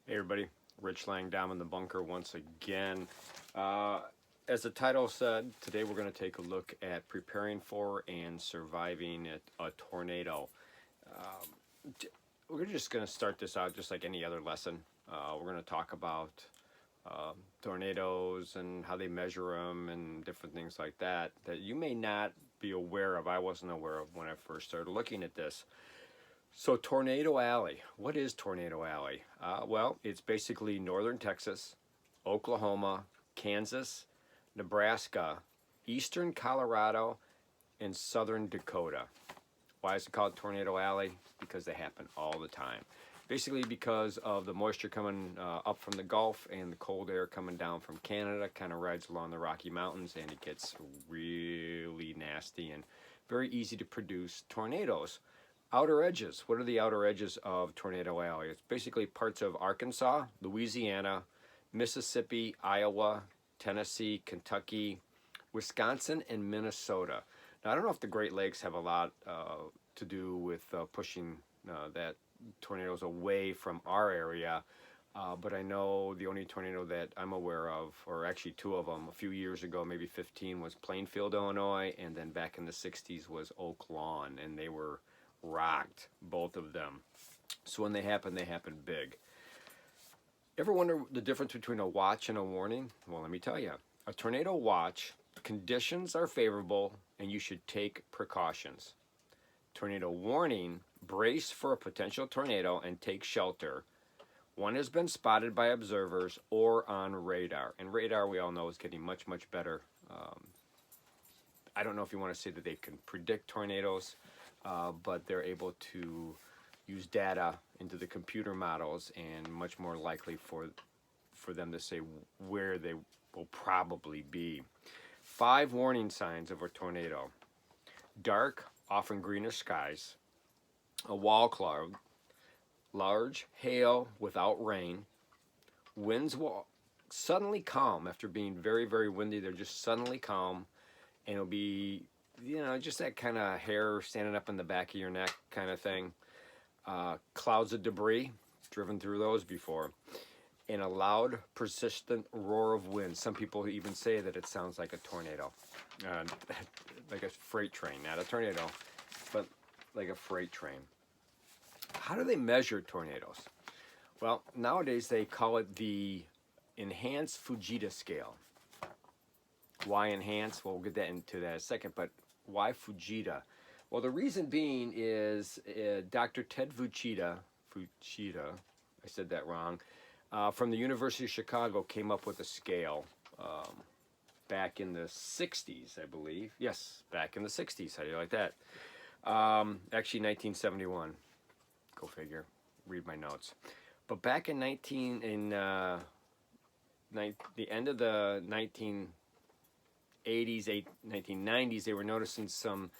Hey everybody, Rich Lang down in the bunker once again. Uh, as the title said, today we're going to take a look at preparing for and surviving a tornado. We're just going to start this out just like any other lesson. We're going to talk about tornadoes and how they measure them and different things like that that you may not be aware of. I wasn't aware of when I first started looking at this. So Tornado Alley, what is Tornado Alley? Well, it's basically northern Texas, Oklahoma, Kansas, Nebraska, eastern Colorado, and southern Dakota. Why is it called Tornado Alley? Because they happen all the time. Basically because of the moisture coming up from the Gulf and the cold air coming down from Canada, kind of rides along the Rocky Mountains, and it gets really nasty and very easy to produce tornadoes. Outer edges. What are the outer edges of Tornado Alley? It's basically parts of Arkansas, Louisiana, Mississippi, Iowa, Tennessee, Kentucky, Wisconsin, and Minnesota. Now, I don't know if the Great Lakes have a lot to do with pushing that tornadoes away from our area, but I know the only tornado that I'm aware of, or actually two of them, a few years ago, maybe 15, was Plainfield, Illinois, and then back in the 60s was Oak Lawn, and they were rocked, both of them. So when they happen big. Ever wonder the difference between a watch and a warning? Well, let me tell you. A tornado watch, conditions are favorable and you should take precautions. Tornado warning, brace for a potential tornado and take shelter. One has been spotted by observers or on radar. And radar, we all know, is getting much, much better. I don't know if you want to say that they can predict tornadoes, but they're able to use data into the computer models and much more likely for them to say where they will probably be. 5 warning signs of a tornado: dark, often greenish skies, a wall cloud, large hail without rain, winds will suddenly calm after being very, very windy. They're just suddenly calm, and it'll be, just that kind of hair standing up in the back of your neck kind of thing. Clouds of debris, driven through those before, and a loud, persistent roar of wind. Some people even say that it sounds like a tornado, uh, like a freight train, not a tornado, but like a freight train. How do they measure tornadoes? Well, nowadays they call it the enhanced Fujita scale. Why enhanced? Well, we'll get into that in a second, but why Fujita? Well, the reason being is Dr. Ted Fujita, I said that wrong, from the University of Chicago came up with a scale back in the 60s, I believe. Yes, back in the 60s. How do you like that? Actually, 1971. Go figure. Read my notes. But back in the end of the 1980s, 1990s, they were noticing some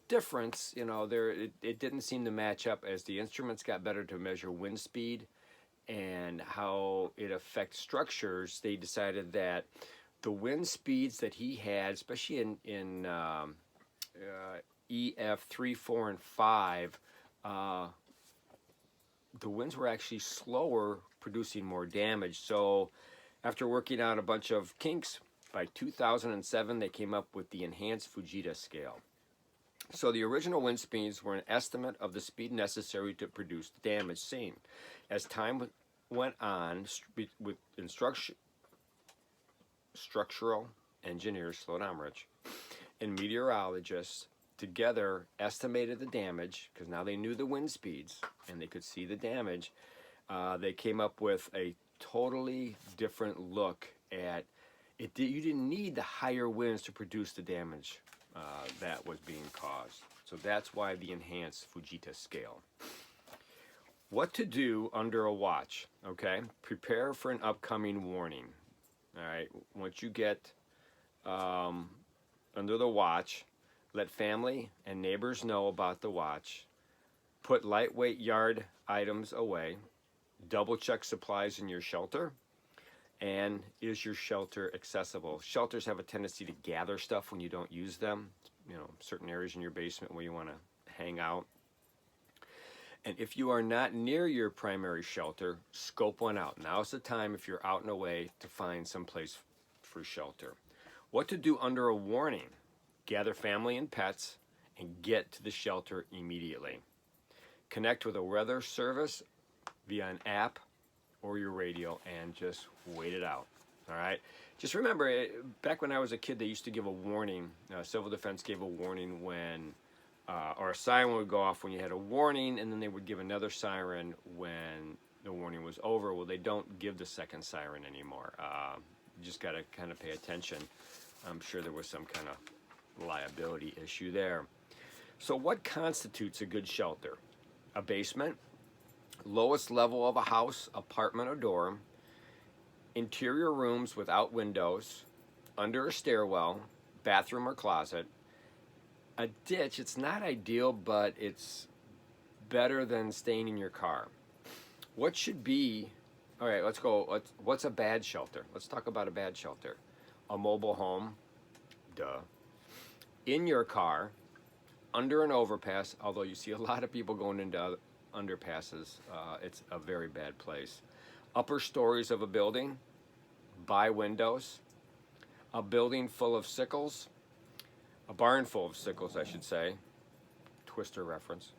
difference. It didn't seem to match up as the instruments got better to measure wind speed and how it affects structures. They decided that the wind speeds that he had, especially in EF 3, 4, and 5, the winds were actually slower, producing more damage. So after working out a bunch of kinks, by 2007 they came up with the enhanced Fujita scale. So the original wind speeds were an estimate of the speed necessary to produce the damage seen. As time went on, with structural engineers, slow down, Rich, and meteorologists together estimated the damage, because now they knew the wind speeds and they could see the damage. They came up with a totally different look at it. You didn't need the higher winds to produce the damage that was being caused. So that's why the enhanced Fujita scale. What to do under a watch, okay? Prepare for an upcoming warning. All right, once you get under the watch, let family and neighbors know about the watch. Put lightweight yard items away. Double check supplies in your shelter. And is your shelter accessible? Shelters have a tendency to gather stuff when you don't use them. Certain areas in your basement where you want to hang out. And if you are not near your primary shelter, scope one out. Now's the time, if you're out and away, to find some place for shelter. What to do under a warning: gather family and pets and get to the shelter immediately. Connect with a weather service via an app or your radio and just wait it out. All right. Just remember, back when I was a kid, they used to give a warning. Civil Defense gave a warning when, or a siren would go off when you had a warning, and then they would give another siren when the warning was over. Well, they don't give the second siren anymore. You just got to kind of pay attention. I'm sure there was some kind of liability issue there. So what constitutes a good shelter? A basement, lowest level of a house, apartment, or dorm, interior rooms without windows, under a stairwell, bathroom or closet, a ditch. It's not ideal, but it's better than staying in your car. What should be, all right, let's go, what's a bad shelter? Let's talk about a bad shelter. A mobile home, duh. In your car, under an overpass, although you see a lot of people going into underpasses, it's a very bad place. Upper stories of a building, by windows, a building full of sickles, a barn full of sickles, I should say, Twister reference,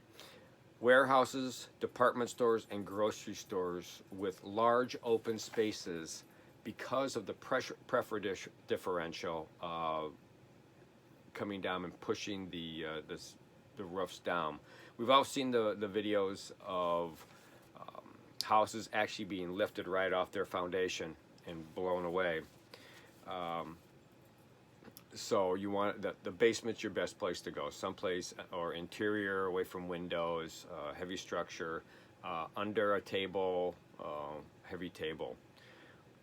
warehouses, department stores, and grocery stores with large open spaces because of the pressure differential coming down and pushing the roofs down. We've all seen the videos of houses actually being lifted right off their foundation and blown away. So you want the basement's your best place to go. Someplace or interior, away from windows, heavy structure, under a table, heavy table.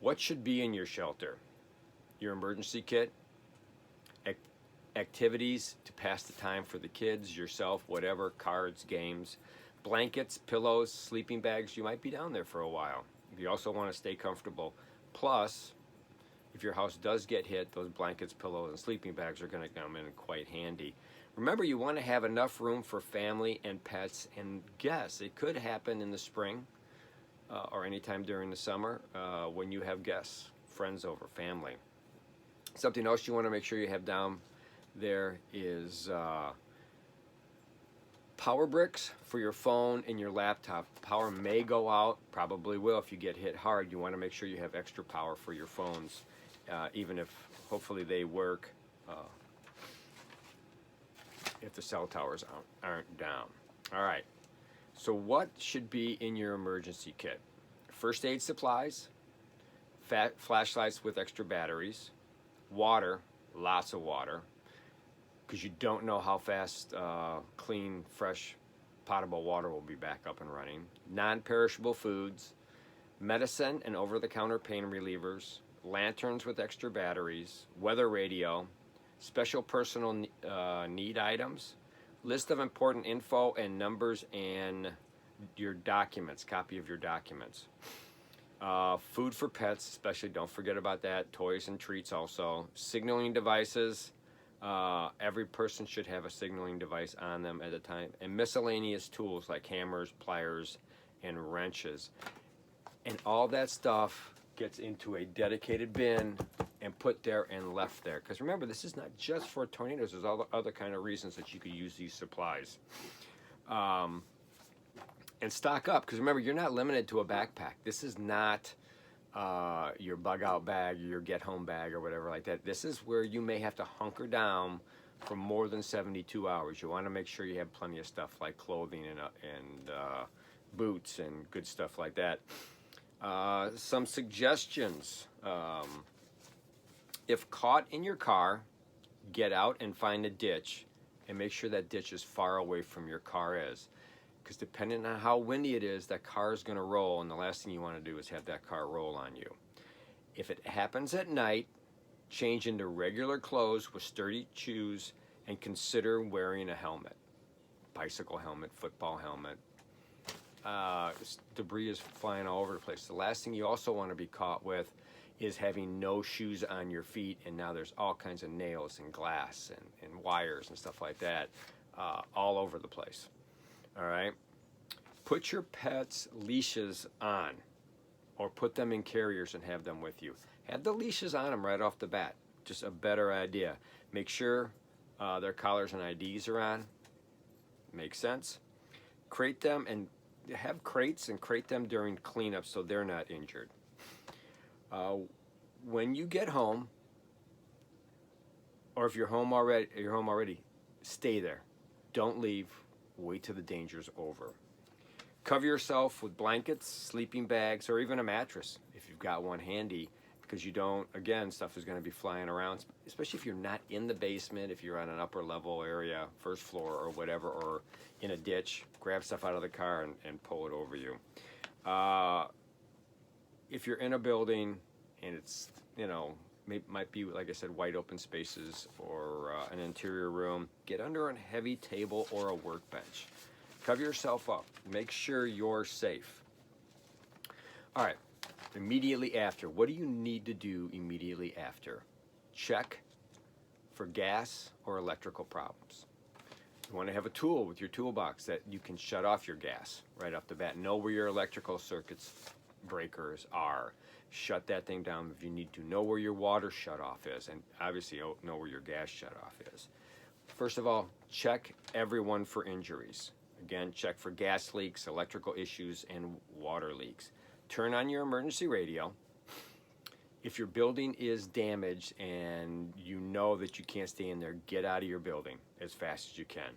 What should be in your shelter? Your emergency kit, activities to pass the time for the kids, yourself, whatever, cards, games, blankets, pillows, sleeping bags. You might be down there for a while. You also want to stay comfortable. Plus, if your house does get hit, those blankets, pillows, and sleeping bags are going to come in quite handy. Remember, you want to have enough room for family and pets and guests. It could happen in the spring or anytime during the summer when you have guests, friends over, family. Something else you want to make sure you have down there is power bricks for your phone and your laptop. Power may go out, probably will if you get hit hard. You want to make sure you have extra power for your phones, even if hopefully they work if the cell towers aren't down. All right, so what should be in your emergency kit? First aid supplies, flashlights with extra batteries, water, lots of water, because you don't know how fast clean, fresh, potable water will be back up and running. Non-perishable foods, medicine and over-the-counter pain relievers, lanterns with extra batteries, weather radio, special personal need items, list of important info and numbers, and your documents, copy of your documents. Food for pets, especially, don't forget about that. Toys and treats also. Signaling devices. Every person should have a signaling device on them at a time. And miscellaneous tools like hammers, pliers, and wrenches. And all that stuff gets into a dedicated bin and put there and left there. Because remember, this is not just for tornadoes. There's all the other kind of reasons that you could use these supplies. And stock up, because remember, you're not limited to a backpack. This is not your bug out bag or your get home bag or whatever like that. This is where you may have to hunker down for more than 72 hours. You want to make sure you have plenty of stuff like clothing and boots and good stuff like that. Some suggestions. If caught in your car, get out and find a ditch and make sure that ditch is far away from your car is. Because depending on how windy it is, that car is going to roll, and the last thing you want to do is have that car roll on you. If it happens at night, change into regular clothes with sturdy shoes and consider wearing a helmet. Bicycle helmet, football helmet. Debris is flying all over the place. The last thing you also want to be caught with is having no shoes on your feet, and now there's all kinds of nails and glass and wires and stuff like that all over the place. All right. Put your pets' leashes on, or put them in carriers and have them with you. Have the leashes on them right off the bat. Just a better idea. Make sure their collars and IDs are on. Makes sense. Crate them and have crates and crate them during cleanup so they're not injured. When you get home, or if you're home already, stay there. Don't leave. Wait till the danger's over. Cover yourself with blankets, sleeping bags, or even a mattress if you've got one handy, because you don't, again, stuff is going to be flying around, especially if you're not in the basement, if you're on an upper level area, first floor or whatever, or in a ditch. Grab stuff out of the car and pull it over you. If you're in a building and it's, might be, like I said, wide open spaces or an interior room, get under a heavy table or a workbench. Cover yourself up. Make sure you're safe. All right, immediately after. What do you need to do immediately after? Check for gas or electrical problems. You want to have a tool with your toolbox that you can shut off your gas right off the bat. Know where your electrical circuits breakers are. Shut that thing down if you need to. Know where your water shut off is, and obviously know where your gas shut off is. First of all, check everyone for injuries. Again, check for gas leaks, electrical issues, and water leaks. Turn on your emergency radio. If your building is damaged and you know that you can't stay in there, get out of your building as fast as you can.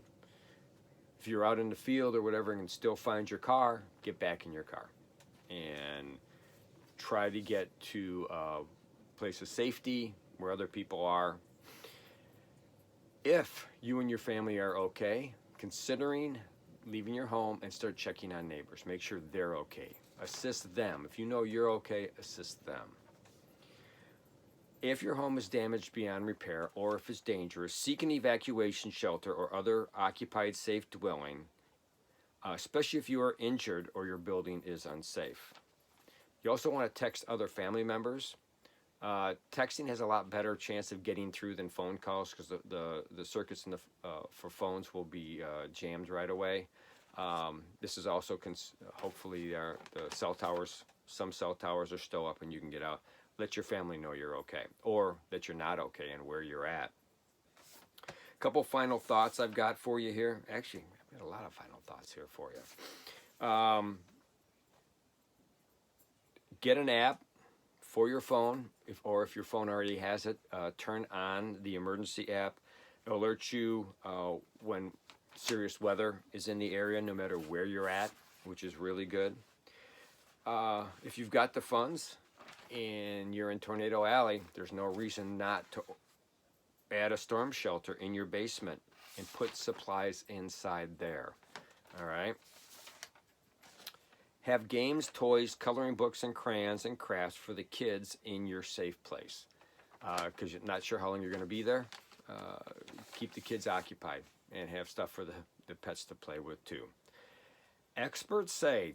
If you're out in the field or whatever and can still find your car, get back in your car and try to get to a place of safety where other people are. If you and your family are okay, considering leaving your home, and start checking on neighbors. Make sure they're okay. Assist them. If you know you're okay, assist them. If your home is damaged beyond repair, or if it's dangerous, seek an evacuation shelter or other occupied safe dwelling, especially if you are injured or your building is unsafe. You also want to text other family members. Texting has a lot better chance of getting through than phone calls, because the circuits for phones will be jammed right away. This is also hopefully the cell towers. Some cell towers are still up and you can get out. Let your family know you're okay, or that you're not okay and where you're at. A couple final thoughts I've got for you here. Actually, I've got a lot of final thoughts here for you. Get an app for your phone, if your phone already has it. Turn on the emergency app. It'll alert you when serious weather is in the area, no matter where you're at, which is really good. If you've got the funds and you're in Tornado Alley, there's no reason not to add a storm shelter in your basement and put supplies inside there. All right. Have games, toys, coloring books, and crayons and crafts for the kids in your safe place. Because you're not sure how long you're going to be there. Keep the kids occupied and have stuff for the pets to play with too. Experts say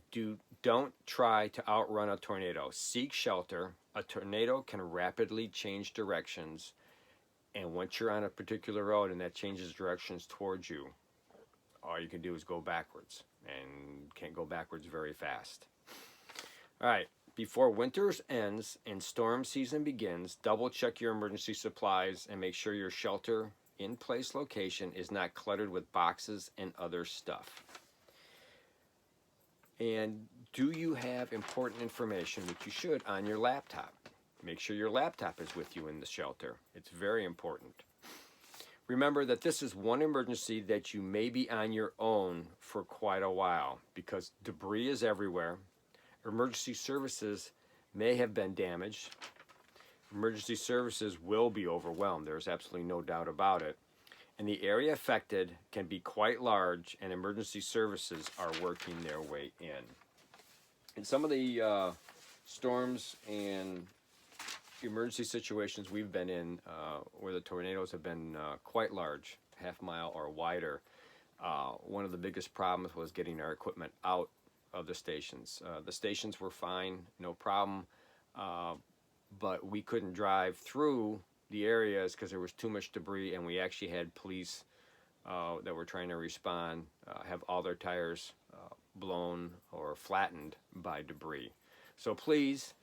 don't try to outrun a tornado. Seek shelter. A tornado can rapidly change directions, and once you're on a particular road and that changes directions towards you, all you can do is go backwards, and can't go backwards very fast. All right, before winter ends and storm season begins, double check your emergency supplies and make sure your shelter in place location is not cluttered with boxes and other stuff. And do you have important information, which you should, on your laptop? Make sure your laptop is with you in the shelter. It's very important. Remember that this is one emergency that you may be on your own for quite a while, because debris is everywhere. Emergency services may have been damaged. Emergency services will be overwhelmed. There's absolutely no doubt about it. And the area affected can be quite large, and emergency services are working their way in. In some of the storms and emergency situations we've been in, where the tornadoes have been quite large, half mile or wider, one of the biggest problems was getting our equipment out of the stations. The stations were fine, no problem, but we couldn't drive through the areas because there was too much debris, and we actually had police that were trying to respond have all their tires blown or flattened by debris. So please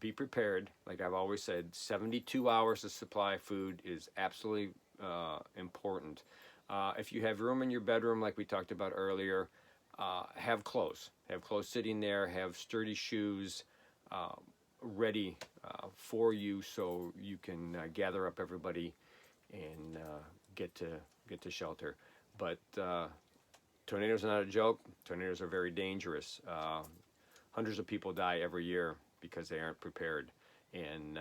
be prepared. Like I've always said, 72 hours of supply of food is absolutely important. If you have room in your bedroom, like we talked about earlier, have clothes. Have clothes sitting there. Have sturdy shoes ready for you, so you can gather up everybody and get to shelter. But tornadoes are not a joke. Tornadoes are very dangerous. Hundreds of people die every year because they aren't prepared, and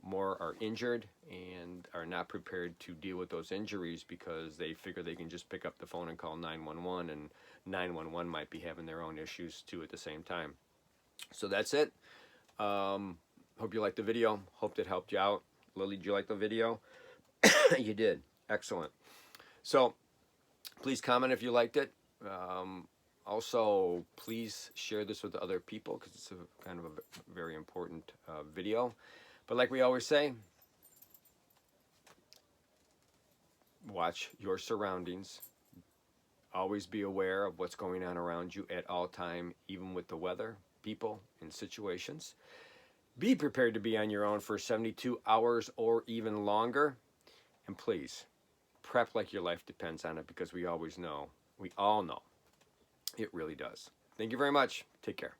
more are injured and are not prepared to deal with those injuries because they figure they can just pick up the phone and call 911, and 911 might be having their own issues too at the same time. So that's it. Hope you liked the video. Hope that helped you out. Lily, did you like the video? You did. Excellent. So please comment if you liked it. Also, please share this with other people because it's a kind of a very important video. But like we always say, watch your surroundings. Always be aware of what's going on around you at all time, even with the weather, people, and situations. Be prepared to be on your own for 72 hours or even longer. And please, prep like your life depends on it, because we all know, it really does. Thank you very much. Take care.